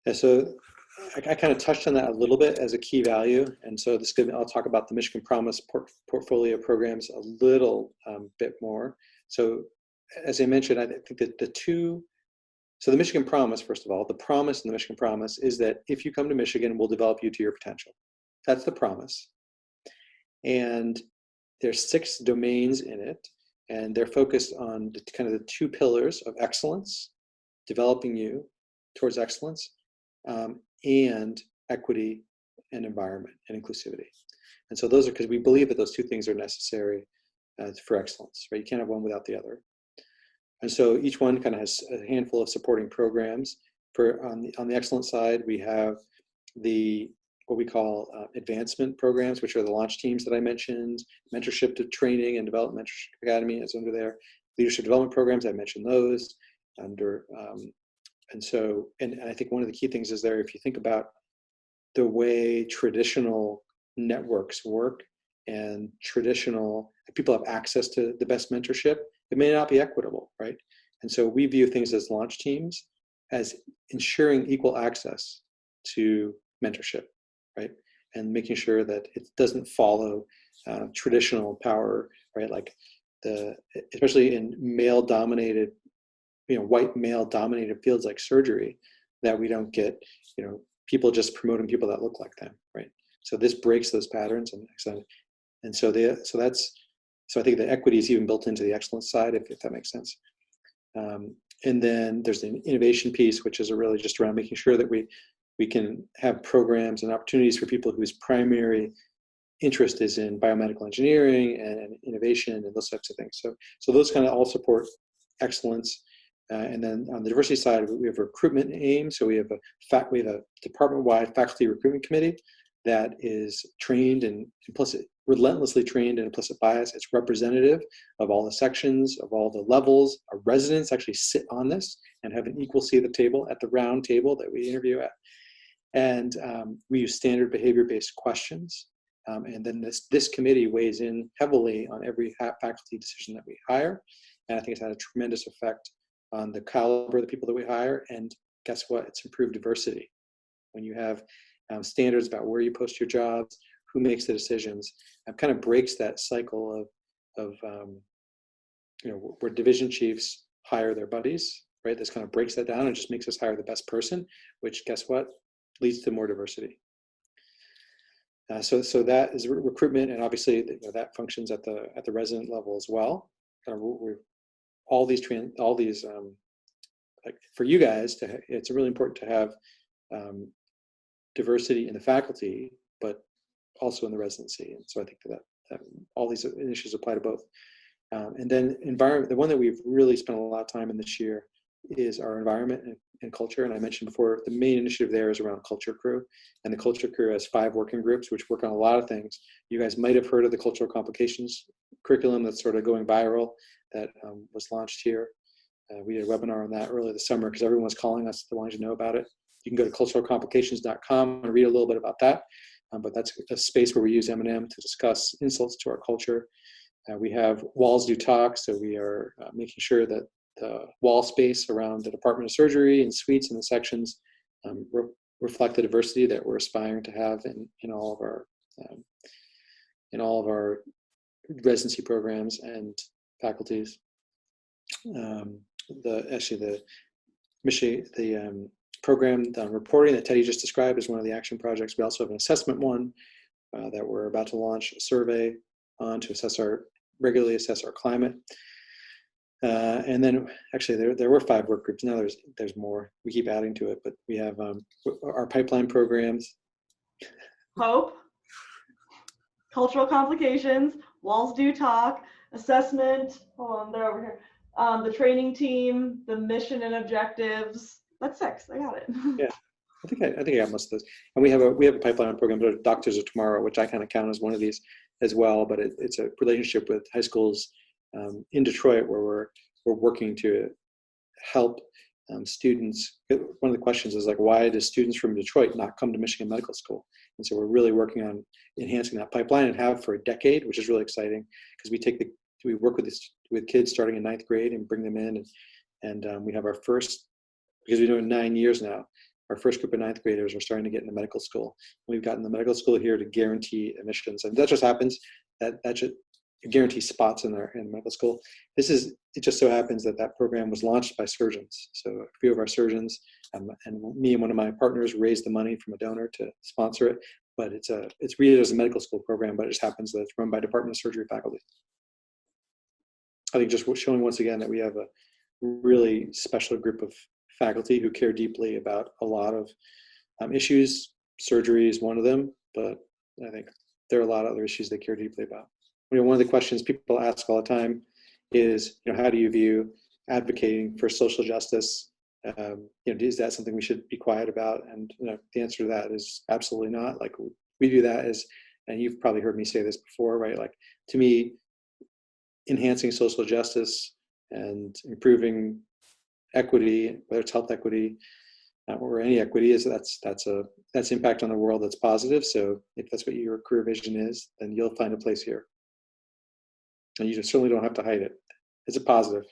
Yeah, so I kind of touched on that a little bit as a key value, and so I'll talk about the Michigan Promise portfolio programs a little bit more. So, as I mentioned, I think that so the Michigan Promise, first of all, the promise in the Michigan Promise is that if you come to Michigan, we'll develop you to your potential. That's the promise, and there's 6 domains in it, and they're focused on kind of the 2 pillars of excellence, developing you towards excellence, and equity and environment and inclusivity. And so those are because we believe that those 2 things are necessary for excellence, right? You can't have one without the other. And so each one kind of has a handful of supporting programs. On the excellence side, we have what we call advancement programs, which are the launch teams that I mentioned, mentorship to training and development mentorship academy is under there. Leadership development programs, I mentioned those under. And I think one of the key things is there, if you think about the way traditional networks work and traditional people have access to the best mentorship, it may not be equitable, right? And so we view things as launch teams as ensuring equal access to mentorship, right? And making sure that it doesn't follow traditional power, right? Like especially in male-dominated, white male-dominated fields like surgery, that we don't get, people just promoting people that look like them, right? So this breaks those patterns, and so I think the equity is even built into the excellence side, if that makes sense. And then there's the innovation piece, which is really just around making sure that we can have programs and opportunities for people whose primary interest is in biomedical engineering and innovation and those types of things. So those kind of all support excellence. And then on the diversity side, we have a recruitment aim. So we have a department-wide faculty recruitment committee that is trained and relentlessly trained in implicit bias. It's representative of all the sections, of all the levels. Our residents actually sit on this and have an equal seat at the table, at the round table that we interview at. And we use standard behavior-based questions. And then this committee weighs in heavily on every faculty decision that we hire. And I think it's had a tremendous effect on the caliber of the people that we hire. And guess what? It's improved diversity. When you have standards about where you post your jobs, who makes the decisions, it kind of breaks that cycle of where division chiefs hire their buddies, right? This kind of breaks that down and just makes us hire the best person, which guess what? Leads to more diversity. So that is recruitment, and obviously that functions at the resident level as well. All these like for you guys, it's really important to have diversity in the faculty, but also in the residency. And so I think that all these initiatives apply to both. And then environment, the one that we've really spent a lot of time in this year is our environment and culture. And I mentioned before, the main initiative there is around Culture Crew. And the Culture Crew has 5 working groups, which work on a lot of things. You guys might have heard of the Cultural Complications curriculum that's sort of going viral that was launched here. We did a webinar on that earlier this summer because everyone was calling us wanting to know about it. You can go to culturalcomplications.com and read a little bit about that. But that's a space where we use M&M to discuss insults to our culture. We have Walls Do Talk, so we are making sure that the wall space around the Department of Surgery and suites and the sections reflect the diversity that we're aspiring to have in all of our residency programs and faculties. The program on reporting that Teddy just described is one of the action projects. We also have an assessment one that we're about to launch a survey on to regularly assess our climate. And then actually there were 5 work groups. Now there's more. We keep adding to it, but we have our pipeline programs. Hope, Cultural Complications, Walls Do Talk, assessment. Hold on, they're over here. The training team, the mission and objectives. That's 6. I got it. Yeah, I think I got most of those. And we have a pipeline program, Doctors of Tomorrow, which I kind of count as one of thof as well. But it's a relationship with high schools in Detroit where we're working to help students. One of the questions is like, why do students from Detroit not come to Michigan Medical School? And so we're really working on enhancing that pipeline and have for a decade, which is really exciting because we work with kids starting in 9th grade and bring them in, and we have our first, because we've been doing 9 years now, our first group of ninth graders are starting to get into medical school. We've gotten the medical school here to guarantee admissions, and that just happens that should guarantee spots in medical school. It just so happens that program was launched by surgeons. So a few of our surgeons and me and one of my partners raised the money from a donor to sponsor it. But it's read as a medical school program, but it just happens that it's run by Department of Surgery faculty. I think just showing once again that we have a really special group of faculty who care deeply about a lot of issues. Surgery is one of them, but I think there are a lot of other issues they care deeply about. One of the questions people ask all the time is, how do you view advocating for social justice? Is that something we should be quiet about? And the answer to that is absolutely not. Like, we view that as, and you've probably heard me say this before, right? Like, to me, enhancing social justice and improving equity, whether it's health equity or any equity, that's impact on the world that's positive. So if that's what your career vision is, then you'll find a place here. And you certainly don't have to hide it. It's a positive.